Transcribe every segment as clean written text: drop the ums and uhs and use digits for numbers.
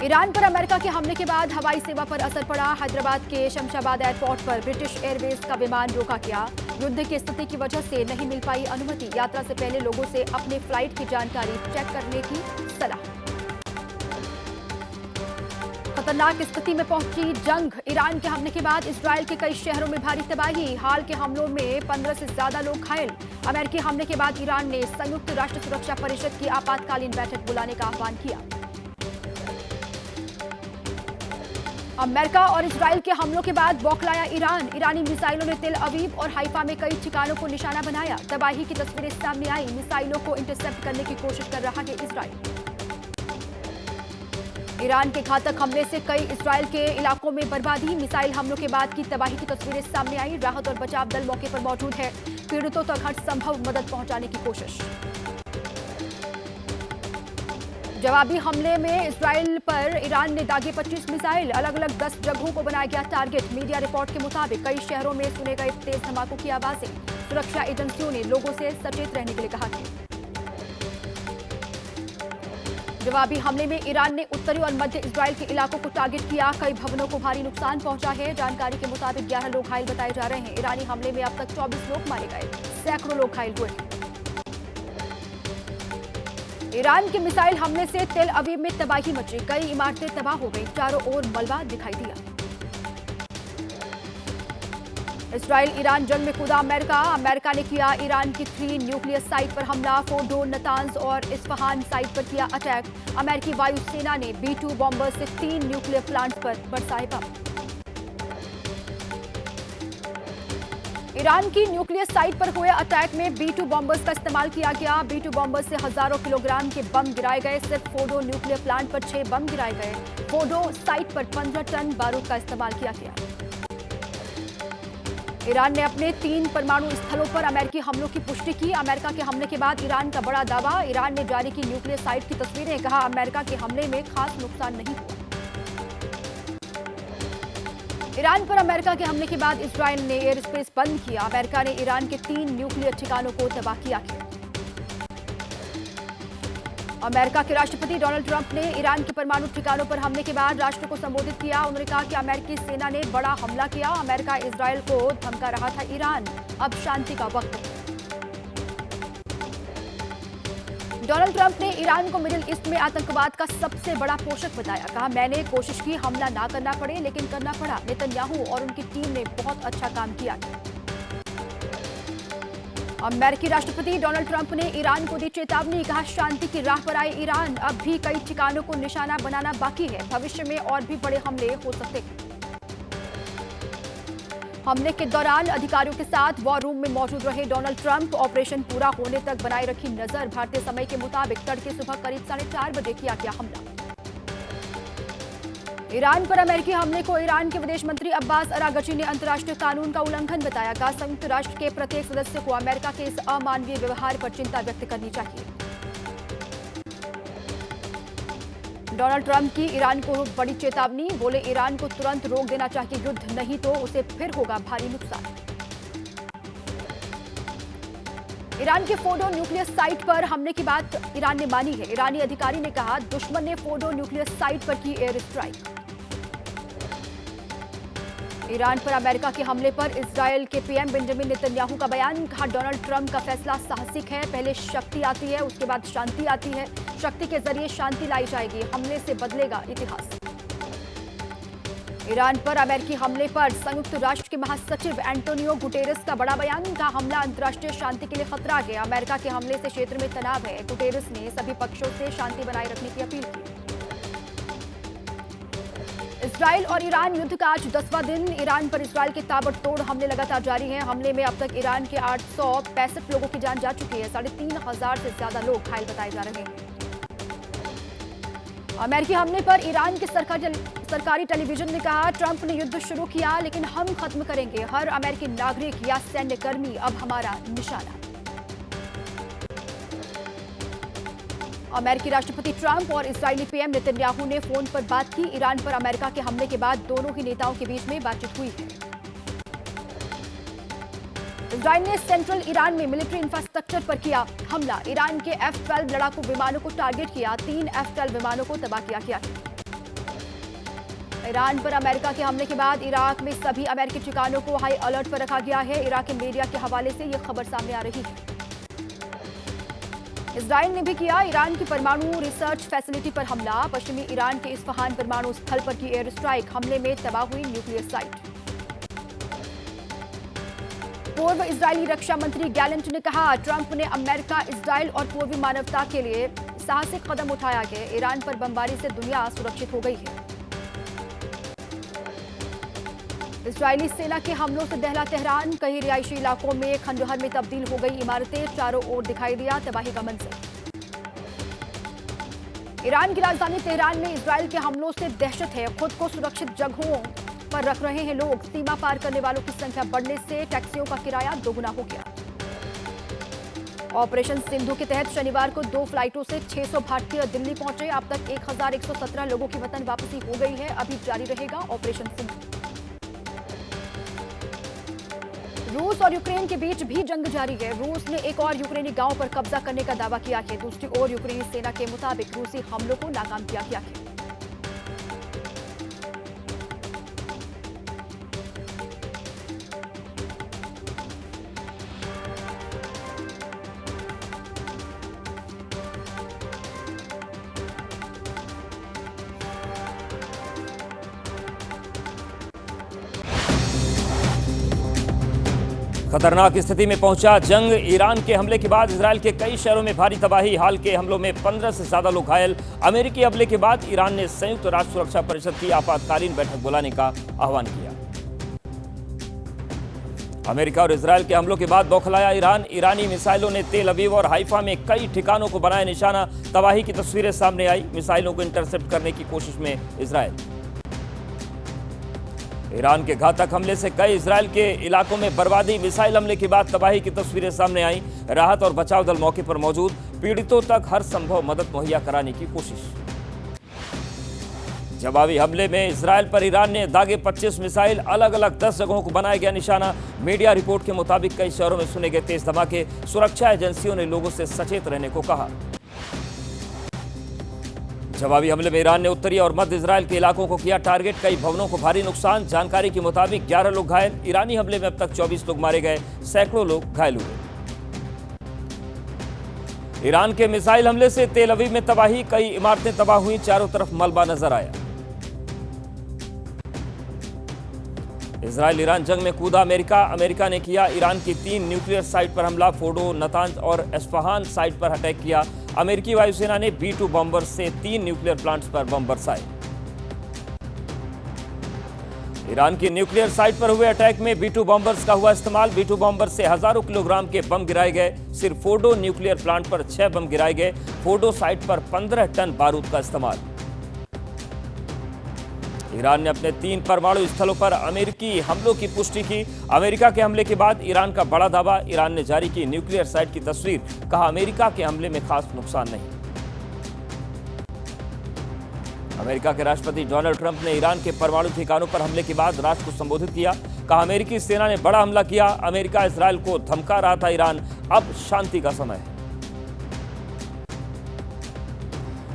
Iran पर America के हमले के बाद हवाई सेवा पर असर पड़ा। हैदराबाद के शमशाबाद एयरपोर्ट पर ब्रिटिश एयरवेज का विमान रोका गया। युद्ध की स्थिति की वजह से नहीं मिल पाई अनुमति। यात्रा से पहले लोगों से अपने फ्लाइट की जानकारी चेक करने की सलाह। खतरनाक स्थिति में पहुंची जंग। ईरान के हमले के बाद इजरायल के कई शहरों में भारी तबाही। हाल के हमलों में 15 से ज्यादा लोग घायल। अमेरिकी हमले के बाद ईरान ने संयुक्त राष्ट्र सुरक्षा परिषद की आपातकालीन बैठक बुलाने का आह्वान किया। अमेरिका और इजरायल के हमलों के बाद बौखलाया ईरान। ईरानी मिसाइलों ने तेल अवीव और हाइफा में कई ठिकानों को निशाना बनाया। तबाही की तस्वीरें सामने आई। मिसाइलों को इंटरसेप्ट करने की कोशिश कर रहा है इजरायल। ईरान के घातक हमले से कई इजरायल के इलाकों में बर्बादी। मिसाइल हमलों के बाद की तबाही की तस्वीरें सामने आई। राहत और बचाव दल मौके पर मौजूद है। पीड़ितों तक हर संभव मदद पहुंचाने की कोशिश। जवाबी हमले में इजरायल पर ईरान ने दागे 25 मिसाइल। अलग अलग 10 जगहों को बनाया गया टारगेट। मीडिया रिपोर्ट के मुताबिक कई शहरों में सुने गए तेज धमाकों की आवाजें। सुरक्षा एजेंसियों ने लोगों से सचेत रहने के लिए कहा है। जवाबी हमले में ईरान ने उत्तरी और मध्य इजरायल के इलाकों को टारगेट किया। कई भवनों को भारी नुकसान पहुंचा है। जानकारी के मुताबिक 11 लोग घायल बताए जा रहे हैं। ईरानी हमले में अब तक 24 लोग मारे गए, सैकड़ों लोग घायल हुए हैं। ईरान के मिसाइल हमले से तेल अवीव में तबाही मची। कई इमारतें तबाह हो गई। चारों ओर मलबा दिखाई दिया। इजरायल ईरान जंग में कूदा अमेरिका ने किया ईरान की 3 न्यूक्लियर साइट पर हमला। फोर्डो, नतांज और इस्फहान साइट पर किया अटैक। अमेरिकी वायुसेना ने B-2 बॉम्बर से 3 न्यूक्लियर प्लांट पर बरसाए बम। ईरान की न्यूक्लियर साइट पर हुए अटैक में B-2 बॉम्बर्स का इस्तेमाल किया गया। B-2 बॉम्बर से हजारों किलोग्राम के बम गिराए गए। सिर्फ फोर्डो न्यूक्लियर प्लांट पर 6 बम गिराए गए। फोर्डो साइट पर 15 टन बारूद का इस्तेमाल किया गया। ईरान ने अपने 3 परमाणु स्थलों पर अमेरिकी हमलों की पुष्टि की। अमेरिका के हमले के बाद ईरान का बड़ा दावा। ईरान ने जारी की न्यूक्लियर साइट की तस्वीरें। कहा, अमेरिका के हमले में खास नुकसान नहीं हुआ। ईरान पर अमेरिका के हमले के बाद इजरायल ने एयर स्पेस बंद किया। अमेरिका ने ईरान के 3 न्यूक्लियर ठिकानों को तबाह किया है। अमेरिका के राष्ट्रपति डोनाल्ड ट्रंप ने ईरान के परमाणु ठिकानों पर हमले के बाद राष्ट्र को संबोधित किया। उन्होंने कहा कि अमेरिकी सेना ने बड़ा हमला किया। अमेरिका इजरायल को धमका रहा था ईरान। अब शांति का वक्त है। डोनाल्ड ट्रंप ने ईरान को मिडिल ईस्ट में आतंकवाद का सबसे बड़ा पोषक बताया। कहा, मैंने कोशिश की हमला ना करना पड़े, लेकिन करना पड़ा। नेतन्याहू और उनकी टीम ने बहुत अच्छा काम किया। अमेरिकी राष्ट्रपति डोनाल्ड ट्रंप ने ईरान को दी चेतावनी। कहा, शांति की राह पर आए ईरान। अब भी कई ठिकानों को निशाना बनाना बाकी है। भविष्य में और भी बड़े हमले हो सकते हैं। हमले के दौरान अधिकारियों के साथ वॉर रूम में मौजूद रहे डोनाल्ड ट्रंप। ऑपरेशन पूरा होने तक बनाए रखी नजर। भारतीय समय के मुताबिक तड़के सुबह करीब 4:30 बजे किया गया हमला। ईरान पर अमेरिकी हमले को ईरान के विदेश मंत्री अब्बास अरागची ने अंतर्राष्ट्रीय कानून का उल्लंघन बताया। कहा, संयुक्त राष्ट्र के प्रत्येक सदस्य को अमेरिका के इस अमानवीय व्यवहार पर चिंता व्यक्त करनी चाहिए। डोनाल्ड ट्रंप की ईरान को बड़ी चेतावनी। बोले, ईरान को तुरंत रोक देना चाहिए युद्ध, नहीं तो उसे फिर होगा भारी नुकसान। ईरान के फोर्डो न्यूक्लियर साइट पर हमले की बात ईरान ने मानी है। ईरानी अधिकारी ने कहा, दुश्मन ने फोर्डो न्यूक्लियर साइट पर की एयर स्ट्राइक। ईरान पर अमेरिका के हमले पर इजरायल के पीएम बेंजामिन नेतन्याहू का बयान। कहा, डोनाल्ड ट्रंप का फैसला साहसिक है। पहले शक्ति आती है, उसके बाद शांति आती है। शक्ति के जरिए शांति लाई जाएगी। हमले से बदलेगा इतिहास। ईरान पर अमेरिकी हमले पर संयुक्त राष्ट्र के महासचिव एंटोनियो गुटेरेस का बड़ा बयान। का हमला अंतर्राष्ट्रीय शांति के लिए खतरा है। अमेरिका के हमले से क्षेत्र में तनाव है। गुटेरेस ने सभी पक्षों से शांति बनाए रखने की अपील की। इजरायल और ईरान युद्ध का आज 10वां दिन। ईरान पर इजरायल के ताबड़तोड़ हमले लगातार जारी हैं। हमले में अब तक ईरान के 865 लोगों की जान जा चुकी है। 3,500 से ज्यादा लोग घायल बताए जा रहे हैं। अमेरिकी हमले पर ईरान के सरकारी टेलीविजन ने कहा, ट्रंप ने युद्ध शुरू किया, लेकिन हम खत्म करेंगे। हर अमेरिकी नागरिक या सैन्य कर्मी अब हमारा निशाना। अमेरिकी राष्ट्रपति ट्रंप और इजरायली पीएम नेतन्याहू ने फोन पर बात की। ईरान पर अमेरिका के हमले के बाद दोनों ही नेताओं के बीच में बातचीत हुई है। इजरायल ने सेंट्रल ईरान में मिलिट्री इंफ्रास्ट्रक्चर पर किया हमला। ईरान के F-12 लड़ाकू विमानों को टारगेट किया। 3 F-12 विमानों को तबाह किया गया। ईरान पर अमेरिका के हमले के बाद इराक में सभी अमेरिकी ठिकानों को हाई अलर्ट पर रखा गया है। इराकी मीडिया के हवाले से यह खबर सामने आ रही है। इजराइल ने भी किया ईरान की परमाणु रिसर्च फैसिलिटी पर हमला। पश्चिमी ईरान के इस्फहान परमाणु स्थल पर की एयर स्ट्राइक, हमले में तबाह हुई न्यूक्लियर साइट। पूर्व इजरायली रक्षा मंत्री गैलेंट ने कहा, ट्रंप ने अमेरिका, इजराइल और पूर्वी मानवता के लिए साहसिक कदम उठाया है। ईरान पर बमबारी से दुनिया सुरक्षित हो गई है। इजरायली सेना के हमलों से दहला तेहरान, कई रिहायशी इलाकों में खंडहर में तब्दील हो गई इमारतें, चारों ओर दिखाई दिया तबाही का मंजर। ईरान की राजधानी तेहरान में इजराइल के हमलों से दहशत है। खुद को सुरक्षित जगहों पर रख रहे हैं लोग। सीमा पार करने वालों की संख्या बढ़ने से टैक्सियों का किराया दोगुना हो गया। ऑपरेशन सिंधु के तहत शनिवार को 2 फ्लाइटों से 600 भारतीय दिल्ली पहुंचे। अब तक 1117 लोगों की वतन वापसी हो गई है। अभी जारी रहेगा ऑपरेशन सिंधु। रूस और यूक्रेन के बीच भी जंग जारी है। रूस ने एक और यूक्रेनी गांव पर कब्जा करने का दावा किया है। दूसरी ओर यूक्रेनी सेना के मुताबिक रूसी हमलों को नाकाम किया गया है। खतरनाक स्थिति में पहुंचा जंग। ईरान के हमले के बाद इजरायल के कई शहरों में भारी तबाही। हाल के हमलों में 15 से ज्यादा लोग घायल। अमेरिकी हमले के बाद ईरान ने संयुक्त राष्ट्र सुरक्षा परिषद की आपातकालीन बैठक बुलाने का आह्वान किया। अमेरिका और इजरायल के हमलों के बाद बौखलाया ईरान। ईरानी मिसाइलों ने तेल अवीव और हाइफा में कई ठिकानों को बनाया निशाना। तबाही की तस्वीरें सामने आई। मिसाइलों को इंटरसेप्ट करने की कोशिश में इजरायल। ईरान के घातक हमले से कई इजरायल के इलाकों में बर्बादी। मिसाइल हमले के बाद तबाही की तस्वीरें सामने आई। राहत और बचाव दल मौके पर मौजूद। पीड़ितों तक हर संभव मदद मुहैया कराने की कोशिश। जवाबी हमले में इजरायल पर ईरान ने दागे 25 मिसाइल। अलग अलग 10 जगहों को बनाया गया निशाना। मीडिया रिपोर्ट के मुताबिक कई शहरों में सुने गए तेज धमाके। सुरक्षा एजेंसियों ने लोगों से सचेत रहने को कहा। जवाबी हमले में ईरान ने उत्तरी और मध्य इजरायल के इलाकों को किया टारगेट। कई भवनों को भारी नुकसान। जानकारी के मुताबिक 11 लोग घायल। ईरानी हमले में अब तक 24 लोग मारे गए, सैकड़ों लोग घायल हुए। ईरान के मिसाइल हमले से तेल अवीव में तबाही। कई इमारतें तबाह हुई, चारों तरफ मलबा नजर आया। इजरायल ईरान जंग में कूदा अमेरिका ने किया ईरान की 3 न्यूक्लियर साइट पर हमला। फोर्डो, नतांज और एस्फहान साइट पर अटैक किया। अमेरिकी वायुसेना ने B-2 बॉम्बर से 3 न्यूक्लियर प्लांट्स पर बम बरसाए। ईरान की न्यूक्लियर साइट पर हुए अटैक में B-2 बॉम्बर्स का हुआ इस्तेमाल। B-2 बॉम्बर से हजारों किलोग्राम के बम गिराए गए। सिर्फ फोर्डो न्यूक्लियर प्लांट पर 6 बम गिराए गए। फोर्डो साइट पर 15 टन बारूद का इस्तेमाल। ईरान ने अपने 3 परमाणु स्थलों पर अमेरिकी हमलों की पुष्टि की। अमेरिका के हमले के बाद ईरान का बड़ा दावा। ईरान ने जारी की न्यूक्लियर साइट की तस्वीर। कहा, अमेरिका के हमले में खास नुकसान नहीं। अमेरिका के राष्ट्रपति डोनाल्ड ट्रंप ने ईरान के परमाणु ठिकानों पर हमले के बाद राष्ट्र को संबोधित किया। कहा, अमेरिकी सेना ने बड़ा हमला किया। अमेरिका इजरायल को धमका रहा था ईरान। अब शांति का समय है।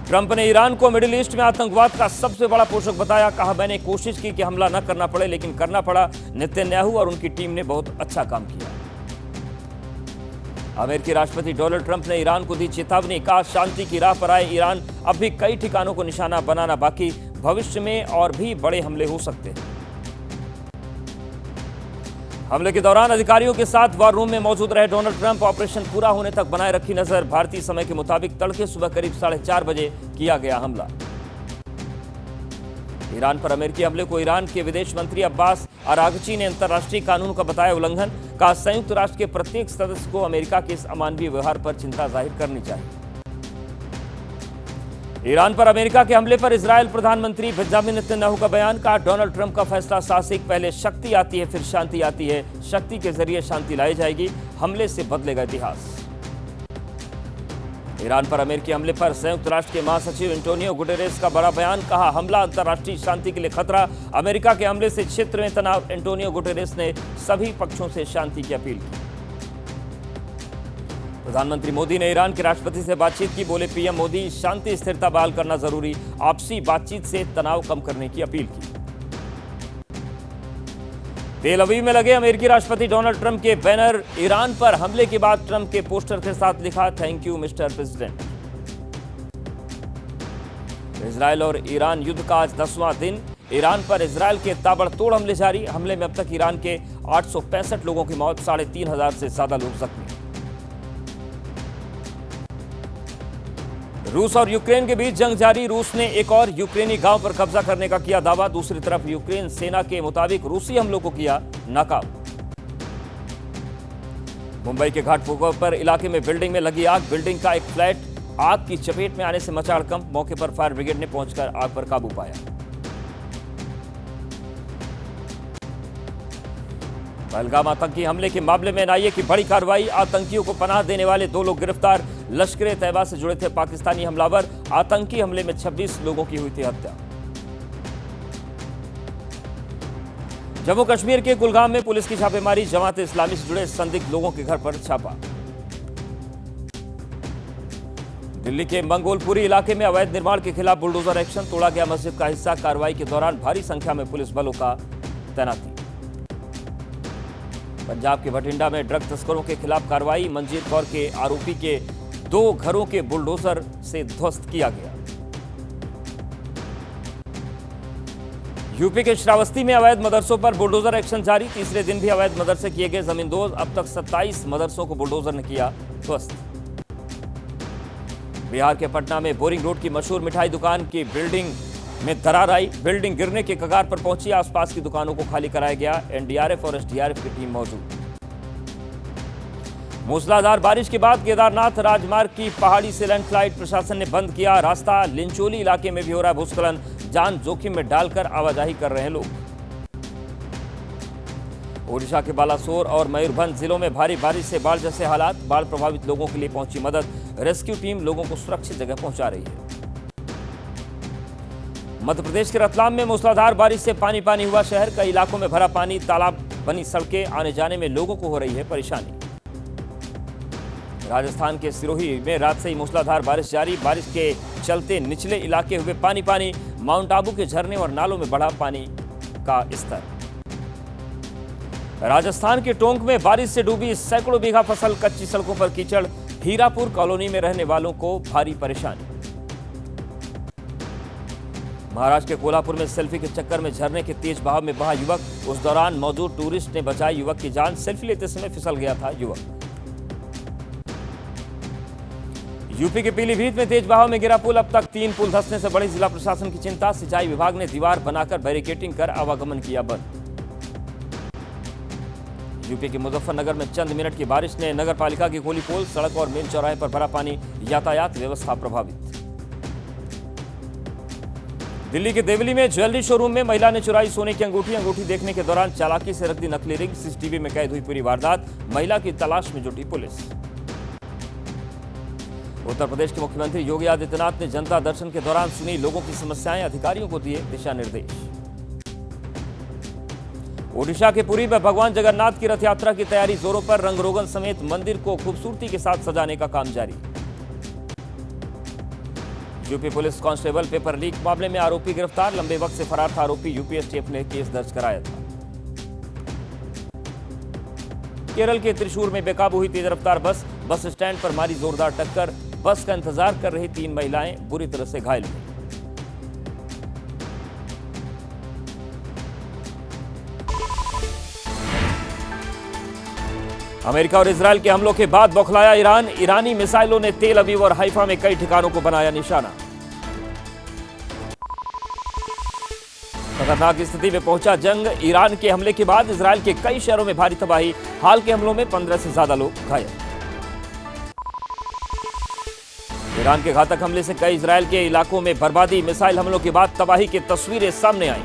ट्रंप ने ईरान को मिडिल ईस्ट में आतंकवाद का सबसे बड़ा पोषक बताया। कहा, मैंने कोशिश की कि हमला न करना पड़े, लेकिन करना पड़ा। नेतन्याहू और उनकी टीम ने बहुत अच्छा काम किया। अमेरिकी राष्ट्रपति डोनाल्ड ट्रंप ने ईरान को दी चेतावनी। कहा, शांति की राह पर आए ईरान। अब भी कई ठिकानों को निशाना बनाना बाकी। भविष्य में और भी बड़े हमले हो सकते हैं। हमले के दौरान अधिकारियों के साथ वॉर रूम में मौजूद रहे डोनाल्ड ट्रंप। ऑपरेशन पूरा होने तक बनाए रखी नजर। भारतीय समय के मुताबिक तड़के सुबह करीब 4:30 बजे किया गया हमला। ईरान पर अमेरिकी हमले को ईरान के विदेश मंत्री अब्बास अरागची ने अंतर्राष्ट्रीय कानून का बताया उल्लंघन। कहा, संयुक्त राष्ट्र के प्रत्येक सदस्य को अमेरिका के इस अमानवीय व्यवहार पर चिंता जाहिर करनी चाहिए। ईरान पर अमेरिका के हमले पर इजरायल प्रधानमंत्री बेंजामिन नेतन्याहू का बयान। कहा, डोनाल्ड ट्रंप का फैसला साहसिक। पहले शक्ति आती है, फिर शांति आती है। शक्ति के जरिए शांति लाई जाएगी। हमले से बदलेगा इतिहास। ईरान पर अमेरिकी हमले पर संयुक्त राष्ट्र के महासचिव एंटोनियो गुटेरेस का बड़ा बयान। कहा, हमला अंतर्राष्ट्रीय शांति के लिए खतरा। अमेरिका के हमले से क्षेत्र में तनाव। एंटोनियो गुटेरेस ने सभी पक्षों से शांति की अपील की। प्रधानमंत्री मोदी ने ईरान के राष्ट्रपति से बातचीत की। बोले पीएम मोदी, शांति स्थिरता बहाल करना जरूरी। आपसी बातचीत से तनाव कम करने की अपील की। तेल अवीव में लगे अमेरिकी राष्ट्रपति डोनाल्ड ट्रंप के बैनर, ईरान पर हमले के बाद ट्रंप के पोस्टर के साथ लिखा, thank you mister president. Israel और ईरान युद्ध का आज 10वां दिन। ईरान पर इजरायल के ताबड़तोड़ हमले जारी। हमले में अब तक ईरान के 865 लोगों की मौत, 3,500 से ज्यादा लोग जख्मी। रूस और यूक्रेन के बीच जंग जारी। रूस ने एक और यूक्रेनी गांव पर कब्जा करने का किया दावा। दूसरी तरफ यूक्रेन सेना के मुताबिक रूसी हमलों को किया नाकाम। मुंबई के घाटकोपर पर इलाके में बिल्डिंग में लगी आग। बिल्डिंग का एक फ्लैट आग की चपेट में आने से मचा हड़कंप। मौके पर फायर ब्रिगेड ने पहुंचकर आग पर काबू पाया। पहलगाम आतंकी हमले के मामले में एनआईए की बड़ी कार्रवाई। आतंकियों को पनाह देने वाले 2 लोग गिरफ्तार। लश्कर तैयबा से जुड़े थे पाकिस्तानी हमलावर। आतंकी हमले में 26 लोगों की हुई थी हत्या। जम्मू कश्मीर के कुलगाम में पुलिस की छापेमारी। जमात इस्लामी से जुड़े संदिग्ध लोगों के घर पर छापा। दिल्ली के मंगोलपुरी इलाके में अवैध निर्माण के खिलाफ बुलडोजर एक्शन। तोड़ा गया मस्जिद का हिस्सा। कार्रवाई के दौरान भारी संख्या में पुलिस बलों का तैनाती। पंजाब के बठिंडा में ड्रग तस्करों के खिलाफ कार्रवाई। मंजीत कौर के आरोपी के 2 घरों के बुलडोजर से ध्वस्त किया गया। यूपी के श्रावस्ती में अवैध मदरसों पर बुलडोजर एक्शन जारी। तीसरे दिन भी अवैध मदरसे किए गए जमींदोज। अब तक 27 मदरसों को बुलडोजर ने किया ध्वस्त। बिहार के पटना में बोरिंग रोड की मशहूर मिठाई दुकान की बिल्डिंग में दरार आई। बिल्डिंग गिरने के कगार पर पहुंची। आसपास की दुकानों को खाली कराया गया। एनडीआरएफ और एसडीआरएफ की टीम मौजूद। मूसलाधार बारिश के बाद केदारनाथ राजमार्ग की पहाड़ी से लैंडस्लाइड। प्रशासन ने बंद किया रास्ता। लिंचोली इलाके में भी हो रहा है भूस्खलन। जान जोखिम में डालकर आवाजाही कर रहे हैं लोग। ओडिशा के बालासोर और मयूरभंज जिलों में भारी बारिश से बाढ़ जैसे हालात। बाढ़ प्रभावित लोगों के लिए पहुंची मदद। रेस्क्यू टीम लोगों को सुरक्षित जगह पहुंचा रही है। मध्य प्रदेश के रतलाम में मूसलाधार बारिश से पानी पानी हुआ शहर। कई इलाकों में भरा पानी। तालाब बनी सड़कें। आने जाने में लोगों को हो रही है परेशानी। राजस्थान के सिरोही में रात से ही मूसलाधार बारिश जारी। बारिश के चलते निचले इलाके हुए पानी पानी। माउंट आबू के झरने और नालों में बढ़ा पानी का स्तर। राजस्थान के टोंक में बारिश से डूबी सैकड़ों बीघा फसल। कच्ची सड़कों पर कीचड़। हीरापुर कॉलोनी में रहने वालों को भारी परेशानी। महाराष्ट्र के कोल्हापुर में सेल्फी के चक्कर में झरने के तेज बहाव में बहा युवक। उस दौरान मौजूद टूरिस्ट ने बचाई युवक की जान। सेल्फी लेते समय फिसल गया था युवक। यूपी के पीलीभीत में तेज बहाव में गिरा पुल। अब तक 3 पुल धंसने से बड़ी जिला प्रशासन की चिंता। सिंचाई विभाग ने दीवार बनाकर बैरिकेडिंग कर आवागमन किया बंद। यूपी के मुजफ्फरनगर में चंद मिनट की बारिश ने नगर पालिका की खोली पोल। सड़क और मेन चौराहे पर भरा पानी। यातायात व्यवस्था प्रभावित। दिल्ली के देवली में ज्वेलरी शोरूम में महिला ने चुराई सोने की अंगूठी। अंगूठी देखने के दौरान चालाकी से रख दी नकली रिंग। सीसीटीवी में कैद हुई पूरी वारदात। महिला की तलाश में जुटी पुलिस। उत्तर प्रदेश के मुख्यमंत्री योगी आदित्यनाथ ने जनता दर्शन के दौरान सुनी लोगों की समस्याएं। अधिकारियों को दिए दिशा निर्देश। ओडिशा के पुरी में भगवान जगन्नाथ की रथ यात्रा की तैयारी जोरों पर। रंग रोगन समेत मंदिर को खूबसूरती के साथ सजाने का काम जारी। UP police constable paper leak मामले में आरोपी गिरफ्तार। लंबे वक्त से फरार था आरोपी। यूपीएसटीएफ ने केस दर्ज कराया था। केरल के त्रिशूर में बेकाबू हुई तेज रफ्तार बस। बस स्टैंड पर मारी जोरदार टक्कर। बस का इंतजार कर रही 3 महिलाएं बुरी तरह से घायल हुई। अमेरिका और इजरायल के हमलों के बाद बौखलाया ईरान। ईरानी मिसाइलों ने तेल अवीव और हाइफा में कई ठिकानों को बनाया निशाना। खतरनाक स्थिति में पहुंचा जंग। ईरान के हमले के बाद इजरायल के कई शहरों में भारी तबाही। हाल के हमलों में 15 से ज्यादा लोग घायल। ईरान के घातक हमले से कई इजरायल के इलाकों में बर्बादी। मिसाइल हमलों के बाद तबाही की तस्वीरें सामने आई।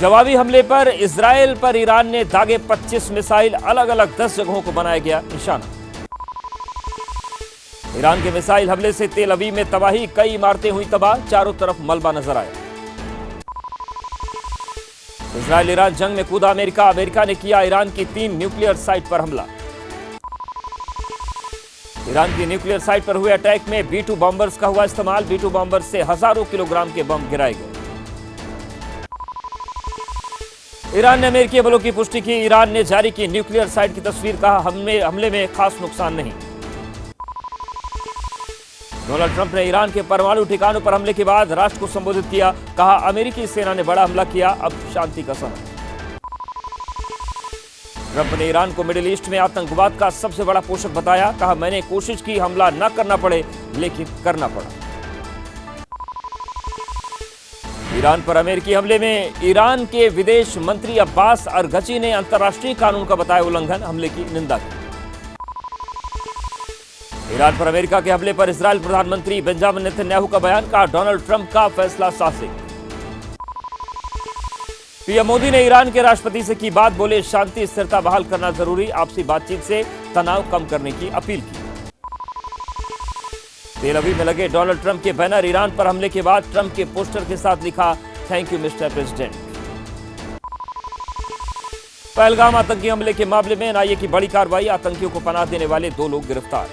जवाबी हमले पर इजरायल पर ईरान ने दागे 25 मिसाइल। अलग अलग 10 जगहों को बनाया गया निशाना। ईरान के मिसाइल हमले से तेल अवीव में तबाही। कई इमारतें हुई तबाह। चारों तरफ मलबा नजर आया। इजरायल ईरान जंग में कूदा अमेरिका। अमेरिका ने किया ईरान की 3 न्यूक्लियर साइट पर हमला। ईरान की न्यूक्लियर साइट पर हुए अटैक में B-2 बॉम्बर्स का हुआ इस्तेमाल। B-2 बॉम्बर से हजारों किलोग्राम के बम गिराए गए। ईरान ने अमेरिकी बलों की पुष्टि की। ईरान ने जारी की न्यूक्लियर साइट की तस्वीर, कहा हमले में खास नुकसान नहीं। डोनाल्ड ट्रंप ने ईरान के परमाणु ठिकानों पर हमले के बाद राष्ट्र को संबोधित किया, कहा अमेरिकी सेना ने बड़ा हमला किया, अब शांति का समय। ट्रंप ने ईरान को मिडिल ईस्ट में आतंकवाद का सबसे बड़ा पोषक बताया, कहा मैंने कोशिश की हमला न करना पड़े लेकिन करना पड़ा। ईरान पर अमेरिकी हमले में ईरान के विदेश मंत्री अब्बास अरगची ने अंतर्राष्ट्रीय कानून का बताया उल्लंघन, हमले की निंदा की। ईरान पर अमेरिका के हमले पर इजरायल प्रधानमंत्री बेंजामिन नेतन्याहू का बयान, कहा डोनाल्ड ट्रंप का फैसला साहसिक। पीएम मोदी ने ईरान के राष्ट्रपति से की बात, बोले शांति स्थिरता बहाल करना जरूरी, आपसी बातचीत से तनाव कम करने की अपील की। तेल अवीव में लगे डोनाल्ड ट्रंप के बैनर, ईरान पर हमले के बाद ट्रंप के पोस्टर के साथ लिखा thank you mister president. Pahalgam आतंकी हमले के मामले में एनआईए की बड़ी कार्रवाई, आतंकियों को पनाह देने वाले 2 लोग गिरफ्तार।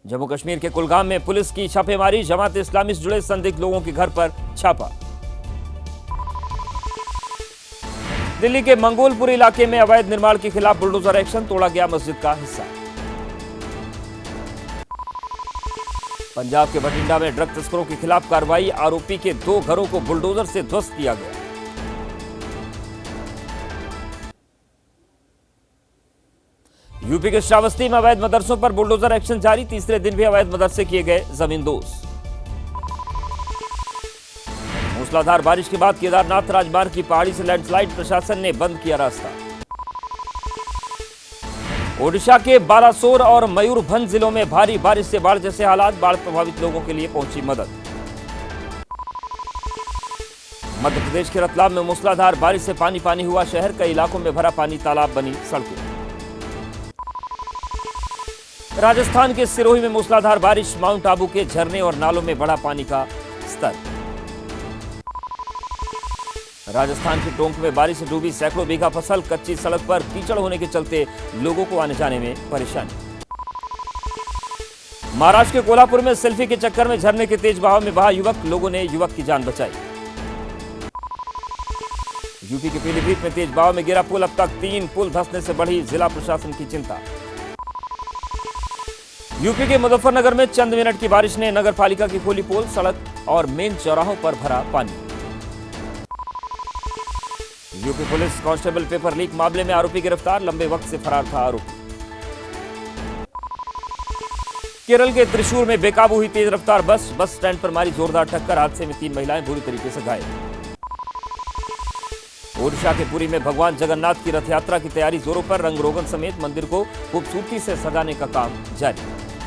जम्मू कश्मीर के कुलगाम में पुलिस की छापेमारी, जमात इस्लामी से जुड़े संदिग्ध लोगों के घर पर छापा। दिल्ली के मंगोलपुर इलाके में अवैध निर्माण के खिलाफ बुलडोजर एक्शन, तोड़ा गया मस्जिद का हिस्सा। पंजाब के बठिंडा में ड्रग तस्करों के खिलाफ कार्रवाई, आरोपी के 2 घरों को बुलडोजर से ध्वस्त किया गया। यूपी के श्रावस्ती में अवैध मदरसों पर बुलडोजर एक्शन जारी, तीसरे दिन भी अवैध मदरसे किए गए जमींदोज। मूसलाधार बारिश के बाद केदारनाथ राजमार्ग की पहाड़ी से लैंडस्लाइड, प्रशासन ने बंद किया रास्ता। ओडिशा के बालासोर और मयूरभंज जिलों में भारी बारिश से बाढ़ जैसे हालात, बाढ़ प्रभावित लोगों के लिए पहुंची मदद। मध्य प्रदेश के रतलाम में मूसलाधार बारिश से पानी पानी हुआ शहर, कई इलाकों में भरा पानी, तालाब बनी सड़कें। राजस्थान के सिरोही में मूसलाधार बारिश, माउंट आबू के झरने और नालों में बढ़ा पानी का स्तर। राजस्थान के टोंक में बारिश से डूबी सैकड़ों बीघा फसल, कच्ची सड़क पर कीचड़ होने के चलते लोगों को आने जाने में परेशानी। महाराष्ट्र के कोल्हापुर में सेल्फी के चक्कर में झरने के तेज बहाव में बहा युवक, लोगों ने युवक की जान बचाई। यूपी के पीलीभीत में तेज बहाव में गिरा पुल, अब तक 3 पुल धंसने से बढ़ी जिला प्रशासन की चिंता। यूपी के मुजफ्फरनगर में चंद मिनट की बारिश ने नगर पालिका की खोली पोल, सड़क और मेन चौराहों पर भरा पानी। UP police constable paper leak मामले में आरोपी गिरफ्तार, लंबे वक्त से फरार था आरोपी। केरल के त्रिशूर में बेकाबू हुई तेज रफ्तार बस स्टैंड पर मारी जोरदार टक्कर, हादसे में 3 महिलाएं बुरी तरीके से घायल। ओडिशा के पुरी में भगवान जगन्नाथ की रथ यात्रा की तैयारी जोरों पर, रंग रोगन समेत मंदिर को खूबसूरती से सजाने का काम जारी।